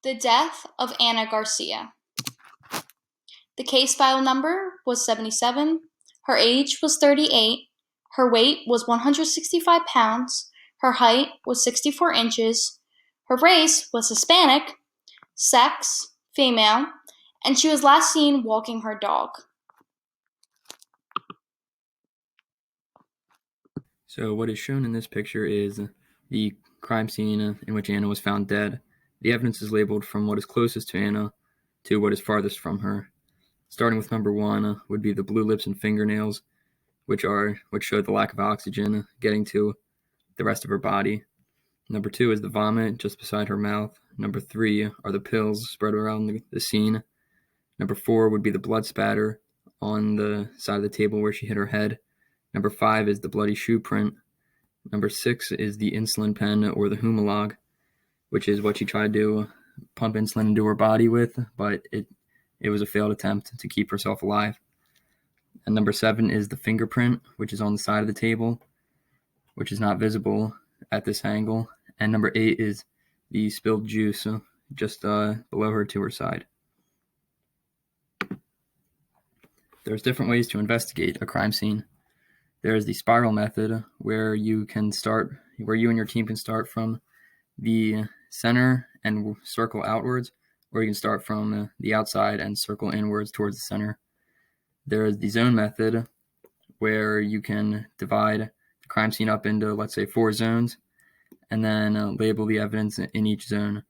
The death of Anna Garcia. The case file number was 77. Her age was 38. Her weight was 165 pounds. Her height was 64 inches. Her race was Hispanic. Sex, female. And she was last seen walking her dog. So what is shown in this picture is the crime scene in which Anna was found dead. The evidence is labeled from what is closest to Anna to what is farthest from her. Starting with number 1 would be the blue lips and fingernails, which show the lack of oxygen getting to the rest of her body. Number 2 is the vomit just beside her mouth. Number 3 are the pills spread around the scene. Number 4 would be the blood spatter on the side of the table where she hit her head. Number 5 is the bloody shoe print. Number 6 is the insulin pen or the Humalog, which is what she tried to pump insulin into her body with, but it was a failed attempt to keep herself alive. And number 7 is the fingerprint, which is on the side of the table, which is not visible at this angle. And number 8 is the spilled juice just below her to her side. There's different ways to investigate a crime scene. There is the spiral method where you and your team can start from the center and circle outwards, or you can start from the outside and circle inwards towards the center. There is the zone method where you can divide the crime scene up into, let's say, 4 zones, and then label the evidence in each zone.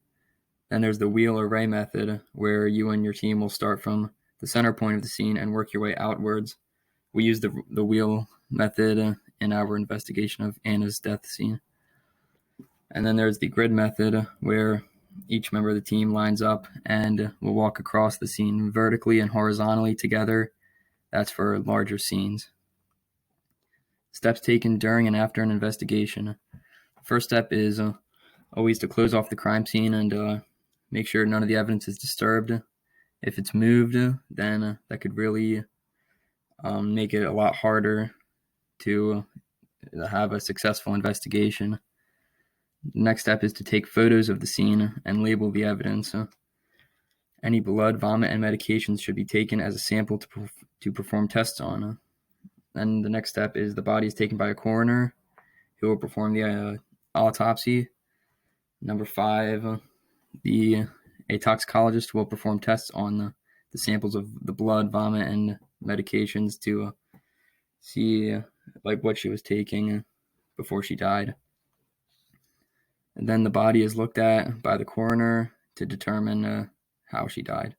Then there's the wheel or ray method where you and your team will start from the center point of the scene and work your way outwards. We use the wheel method in our investigation of Anna's death scene. And then there's the grid method where each member of the team lines up and will walk across the scene vertically and horizontally together. That's for larger scenes. Steps taken during and after an investigation. First step is always to close off the crime scene and make sure none of the evidence is disturbed. If it's moved, then that could really make it a lot harder to have a successful investigation. The next step is to take photos of the scene and label the evidence. Any blood, vomit, and medications should be taken as a sample to perform tests on. Then the next step is the body is taken by a coroner who will perform the autopsy. Number 5, a toxicologist will perform tests on the samples of the blood, vomit, and medications to see what she was taking before she died. And then the body is looked at by the coroner to determine how she died.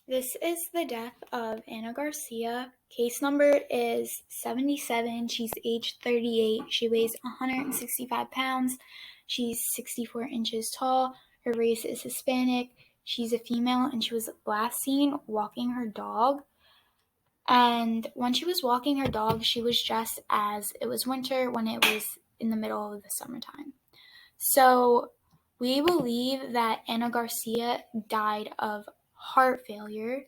This is the death of Anna Garcia. Case number is 77. She's age 38. She weighs 165 pounds. She's 64 inches tall. Her race is Hispanic. She's a female, and she was last seen walking her dog. And when she was walking her dog, she was dressed as it was winter when it was in the middle of the summertime. So we believe that Anna Garcia died of heart failure.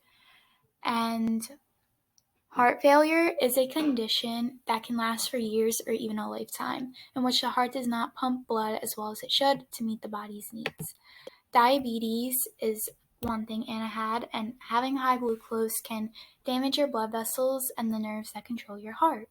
And heart failure is a condition that can last for years or even a lifetime, in which the heart does not pump blood as well as it should to meet the body's needs. Diabetes is one thing Anna had, and having high glucose can damage your blood vessels and the nerves that control your heart.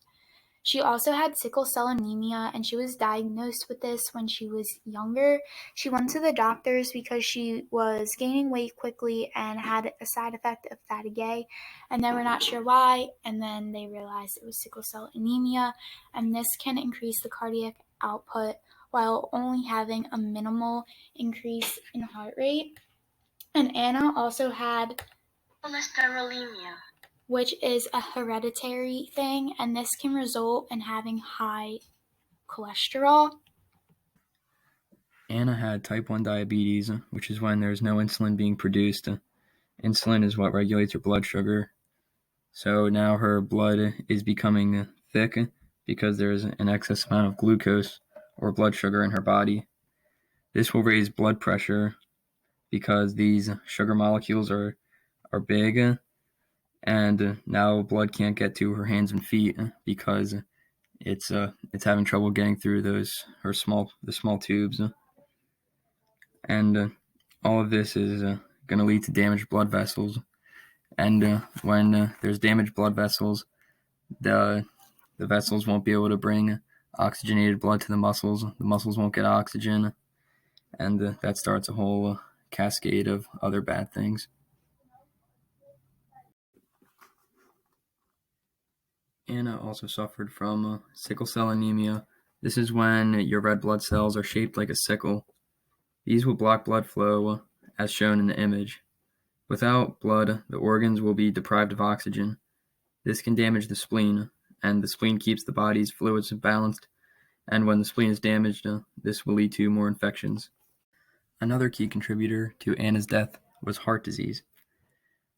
She also had sickle cell anemia, and she was diagnosed with this when she was younger. She went to the doctors because she was gaining weight quickly and had a side effect of Fatigue, and they were not sure why, and then they realized it was sickle cell anemia, and this can increase the cardiac output while only having a minimal increase in heart rate. And Anna also had cholesterolemia, which is a hereditary thing, and this can result in having high cholesterol. Anna had type 1 diabetes, which is when there's no insulin being produced. Insulin is what regulates your blood sugar. So now her blood is becoming thick because there's an excess amount of glucose or blood sugar in her body. This will raise blood pressure because these sugar molecules are big, and now blood can't get to her hands and feet because it's having trouble getting through the small tubes. And all of this is going to lead to damaged blood vessels. And when there's damaged blood vessels, the vessels won't be able to bring oxygenated blood to the muscles. The muscles won't get oxygen, and that starts a whole cascade of other bad things. Anna also suffered from sickle cell anemia. This is when your red blood cells are shaped like a sickle. These will block blood flow, as shown in the image. Without blood, the organs will be deprived of oxygen. This can damage the spleen, and the spleen keeps the body's fluids balanced, and when the spleen is damaged, this will lead to more infections. Another key contributor to Anna's death was heart disease.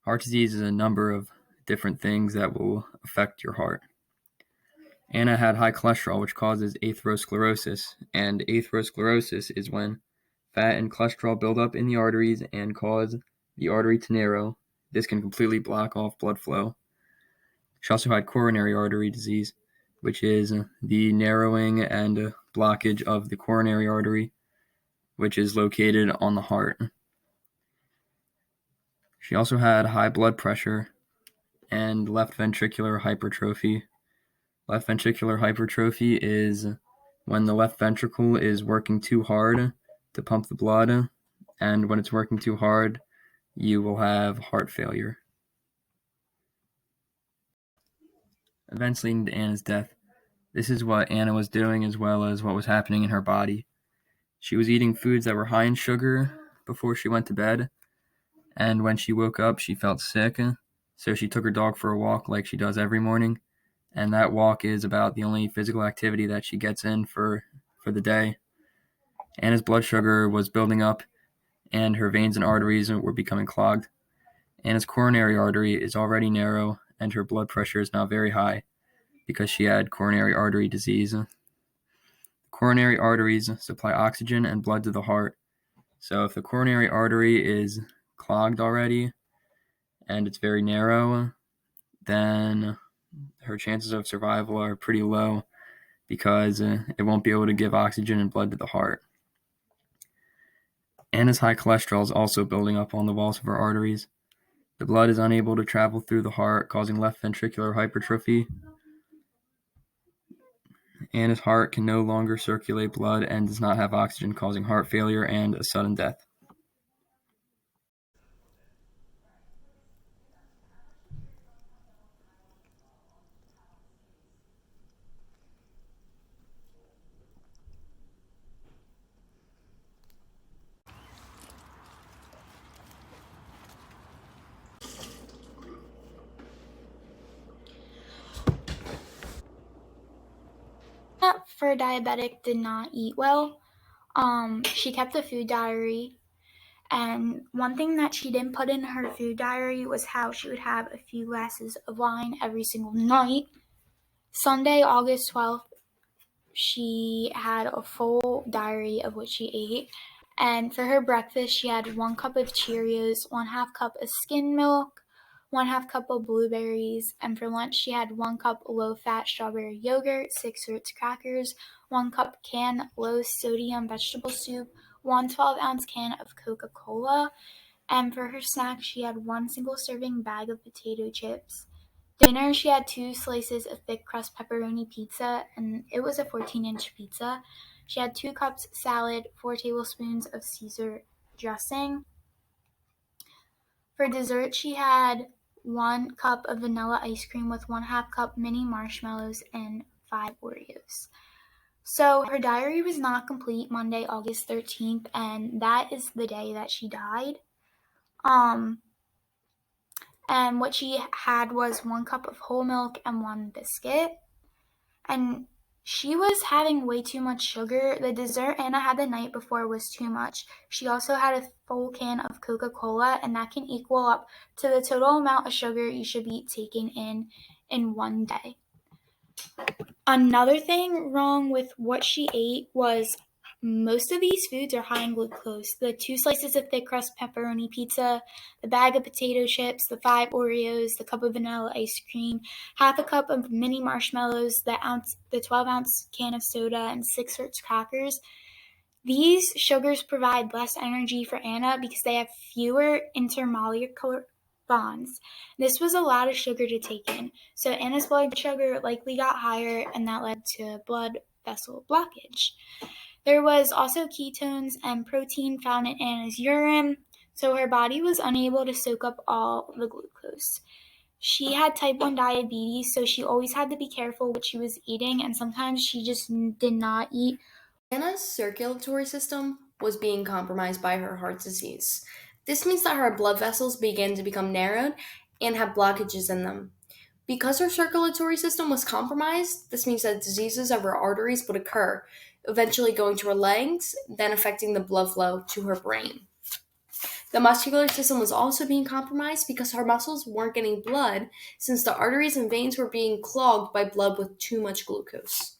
Heart disease is a number of different things that will affect your heart. Anna had high cholesterol, which causes atherosclerosis, and atherosclerosis is when fat and cholesterol build up in the arteries and cause the artery to narrow. This can completely block off blood flow. She also had coronary artery disease, which is the narrowing and blockage of the coronary artery, which is located on the heart. She also had high blood pressure and left ventricular hypertrophy. Left ventricular hypertrophy is when the left ventricle is working too hard to pump the blood, and when it's working too hard, you will have heart failure. Events leading to Anna's death. This is what Anna was doing as well as what was happening in her body. She was eating foods that were high in sugar before she went to bed, and when she woke up, she felt sick, so she took her dog for a walk like she does every morning, and that walk is about the only physical activity that she gets in for the day. Anna's blood sugar was building up, and her veins and arteries were becoming clogged. Anna's coronary artery is already narrow, and her blood pressure is now very high because she had coronary artery disease. Coronary arteries supply oxygen and blood to the heart. So if the coronary artery is clogged already and it's very narrow, then her chances of survival are pretty low because it won't be able to give oxygen and blood to the heart. Anna's high cholesterol is also building up on the walls of her arteries. The blood is unable to travel through the heart, causing left ventricular hypertrophy. Anna's heart can no longer circulate blood and does not have oxygen, causing heart failure and a sudden death. For a diabetic, did not eat well. She kept a food diary, and one thing that she didn't put in her food diary was how she would have a few glasses of wine every single night. Sunday, August 12th, she had a full diary of what she ate, and for her breakfast, she had 1 cup of Cheerios, 1/2 cup of skim milk, 1/2 cup of blueberries, and for lunch she had 1 cup low-fat strawberry yogurt, 6 Ritz crackers, 1 cup canned low-sodium vegetable soup, 1 12-ounce can of Coca-Cola, and for her snack she had 1 single-serving bag of potato chips. Dinner, she had 2 slices of thick crust pepperoni pizza, and it was a 14-inch pizza. She had 2 cups salad, 4 tablespoons of Caesar dressing. For dessert, she had 1 cup of vanilla ice cream with 1/2 cup mini marshmallows and 5 Oreos. So her diary was not complete Monday, August 13th, and that is the day that she died. And what she had was 1 cup of whole milk and 1 biscuit. And she was having way too much sugar. The dessert Anna had the night before was too much. She also had a full can of Coca-Cola, and that can equal up to the total amount of sugar you should be taking in one day. Another thing wrong with what she ate was most of these foods are high in glucose. The 2 slices of thick crust pepperoni pizza, the bag of potato chips, the 5 Oreos, the cup of vanilla ice cream, 1/2 cup of mini marshmallows, the 12-ounce can of soda, and 6 Ritz crackers. These sugars provide less energy for Anna because they have fewer intermolecular bonds. This was a lot of sugar to take in, so Anna's blood sugar likely got higher, and that led to blood vessel blockage. There was also ketones and protein found in Anna's urine, so her body was unable to soak up all the glucose. She had type 1 diabetes, so she always had to be careful what she was eating, and sometimes she just did not eat. Anna's circulatory system was being compromised by her heart disease. This means that her blood vessels began to become narrowed and have blockages in them. Because her circulatory system was compromised, this means that diseases of her arteries would occur, eventually going to her legs, then affecting the blood flow to her brain. The muscular system was also being compromised because her muscles weren't getting blood since the arteries and veins were being clogged by blood with too much glucose.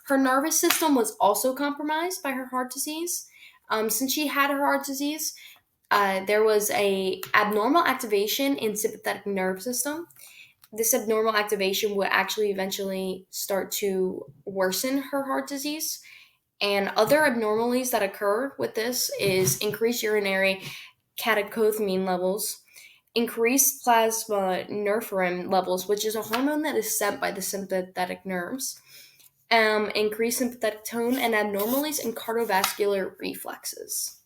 Her nervous system was also compromised by her heart disease. Since she had her heart disease, there was a abnormal activation in sympathetic nerve system. This abnormal activation would actually eventually start to worsen her heart disease. And other abnormalities that occur with this is increased urinary catecholamine levels, increased plasma nephrin levels, which is a hormone that is sent by the sympathetic nerves, increased sympathetic tone, and abnormalities in cardiovascular reflexes.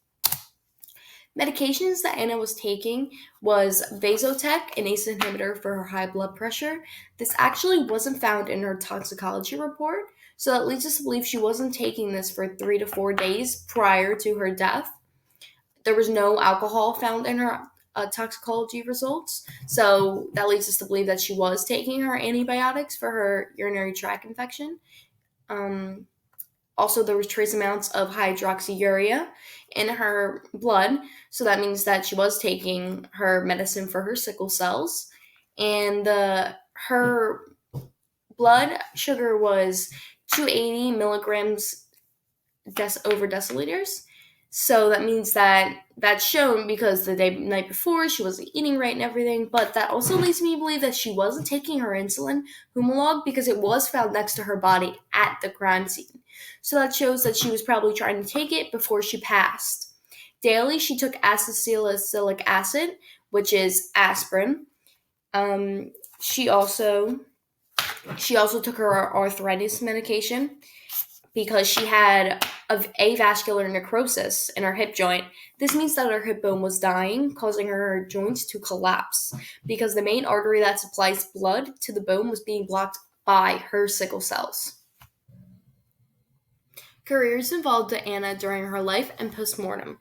Medications that Anna was taking was Vasotec, an ACE inhibitor for her high blood pressure. This actually wasn't found in her toxicology report, so that leads us to believe she wasn't taking this for 3 to 4 days prior to her death. There was no alcohol found in her toxicology results, so that leads us to believe that she was taking her antibiotics for her urinary tract infection. Also, there was trace amounts of hydroxyurea in her blood, so that means that she was taking her medicine for her sickle cells. And her blood sugar was 280 milligrams over deciliters. So that means that that's shown because the night before she wasn't eating right and everything, but that also leads me to believe that she wasn't taking her insulin Humalog because it was found next to her body at the crime scene. So that shows that she was probably trying to take it before she passed. Daily, she took acetylsalicylic acid, which is aspirin. She also took her arthritis medication because she had avascular necrosis in her hip joint. This means that her hip bone was dying, causing her joints to collapse because the main artery that supplies blood to the bone was being blocked by her sickle cells. Careers involved Anna during her life and postmortem.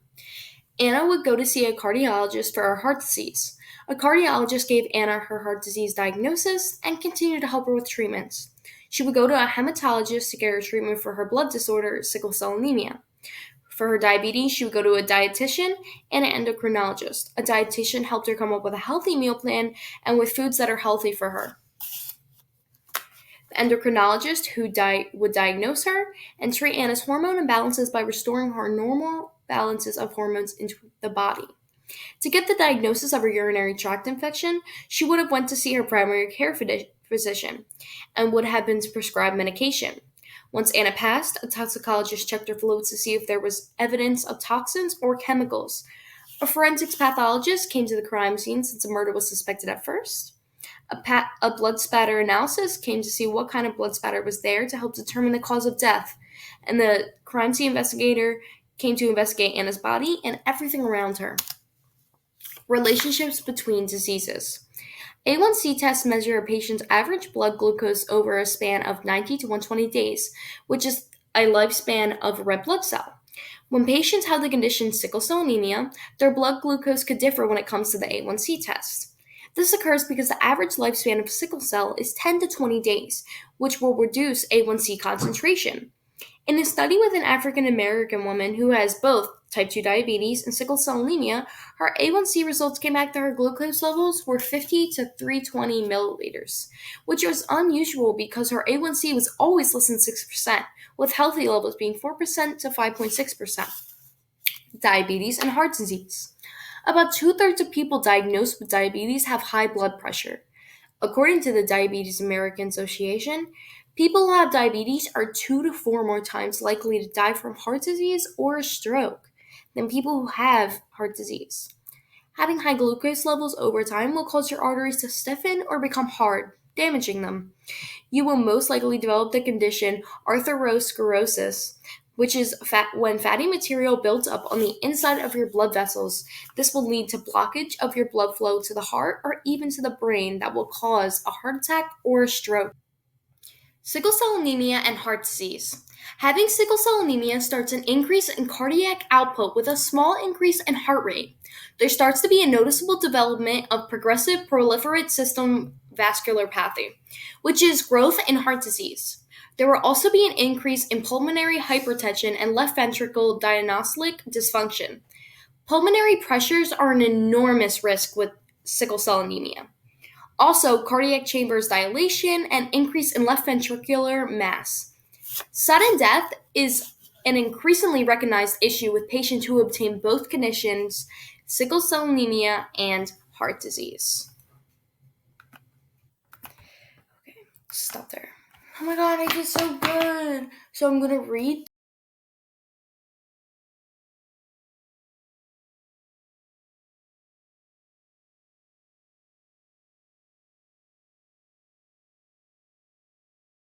Anna would go to see a cardiologist for her heart disease. A cardiologist gave Anna her heart disease diagnosis and continued to help her with treatments. She would go to a hematologist to get her treatment for her blood disorder, sickle cell anemia. For her diabetes, she would go to a dietitian and an endocrinologist. A dietitian helped her come up with a healthy meal plan and with foods that are healthy for her. The endocrinologist who would diagnose her and treat Anna's hormone imbalances by restoring her normal balances of hormones into the body. To get the diagnosis of her urinary tract infection, she would have went to see her primary care physician and would have been prescribed medication. Once Anna passed, a toxicologist checked her fluids to see if there was evidence of toxins or chemicals. A forensics pathologist came to the crime scene since a murder was suspected at first. A blood spatter analysis came to see what kind of blood spatter was there to help determine the cause of death. And the crime scene investigator came to investigate Anna's body and everything around her. Relationships between diseases. A1C tests measure a patient's average blood glucose over a span of 90 to 120 days, which is a lifespan of a red blood cell. When patients have the condition sickle cell anemia, their blood glucose could differ when it comes to the A1C test. This occurs because the average lifespan of sickle cell is 10 to 20 days, which will reduce A1C concentration. In a study with an African American woman who has both type 2 diabetes and sickle cell anemia, her A1C results came back that her glucose levels were 50 to 320 milliliters, which was unusual because her A1C was always less than 6%, with healthy levels being 4% to 5.6%. Diabetes and heart disease. About 2/3 of people diagnosed with diabetes have high blood pressure. According to the Diabetes American Association, People who have diabetes are 2 to 4 more times likely to die from heart disease or a stroke than people who have heart disease. Having high glucose levels over time will cause your arteries to stiffen or become hard, damaging them. You will most likely develop the condition atherosclerosis, which is when fatty material builds up on the inside of your blood vessels. This will lead to blockage of your blood flow to the heart or even to the brain that will cause a heart attack or a stroke. Sickle cell anemia and heart disease. Having sickle cell anemia starts an increase in cardiac output with a small increase in heart rate. There starts to be a noticeable development of progressive proliferate system vasculopathy, which is growth in heart disease. There will also be an increase in pulmonary hypertension and left ventricle diastolic dysfunction. Pulmonary pressures are an enormous risk with sickle cell anemia. Also, cardiac chambers dilation and increase in left ventricular mass. Sudden death is an increasingly recognized issue with patients who obtain both conditions, sickle cell anemia and heart disease. Okay, stop there. Oh my god, I did so good. So I'm going to read